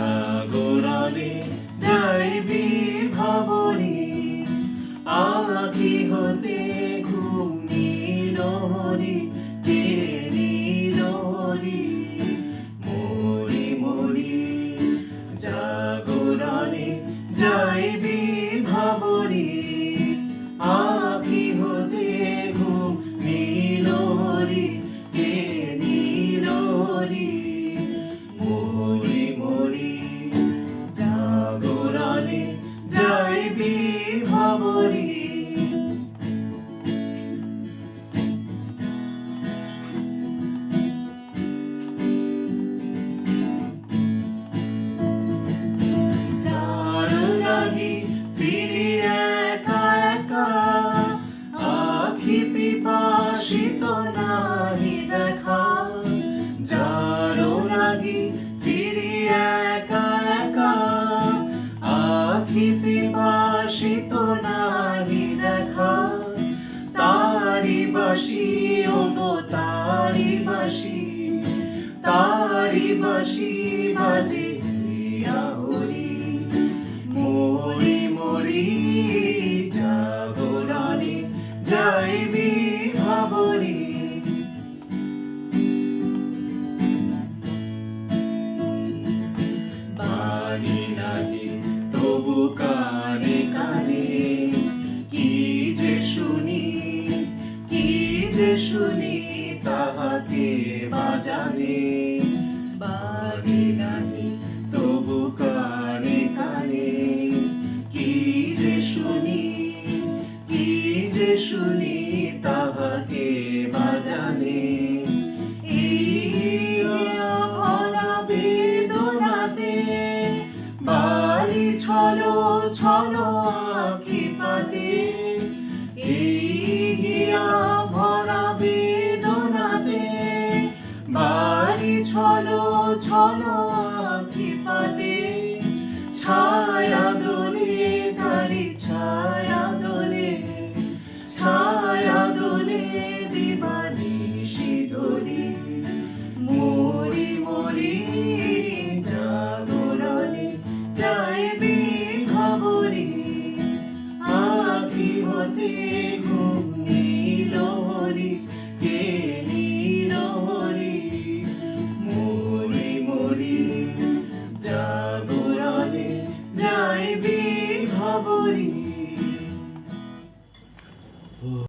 জাগরণে যাইবি ভাবরি, আখি হতে ঘুম নিরহরি, কে নিরহরি। মরি মরি জাগরণে যাইবি ভাবরি, আখি হতে ঘুম নিরহরি, কে নিরহরি। মরি মরি জাগরণে যাইবি ভাবরি। যার লাগি ফিরি একা একা, আখি পিপাসিত নাহি দেখা। যার লাগি ফিরি একা একা, আখি পিপাসিত নাহি দেখা। তারি বাসি ওগো তারি বাসি, তারি বাসি বাজে হিয়া হরি। মরি মরি জাগরণে যাইবি ভাবরি। বাণী নাহি তবু কানে কানে, কি যে শুনি, কি যে শুনি তাহাকে বাজানে। বাণী নাহি তবু কানে কানে, কি যে শুনি, কি যে শুনি তাহাকে বাজানে। ভরা বেদনাতে বাড়ি ছলো ছলো আখি পাতে। হিয়া ভরা বেদনাতে বাড়ি ছলো ছলো আখি পাতে। ছায়া দোলে তারি ছায়া দোলে, ছায়া দোলে দিবানিশি ডোলে। মরি মরি জাগরণে যাইবি ভাবরি, আখি হতে ঘুম নিরহরি, কে নিরহরি। মরি মরি জাগরণে যাইবি ভাবরি।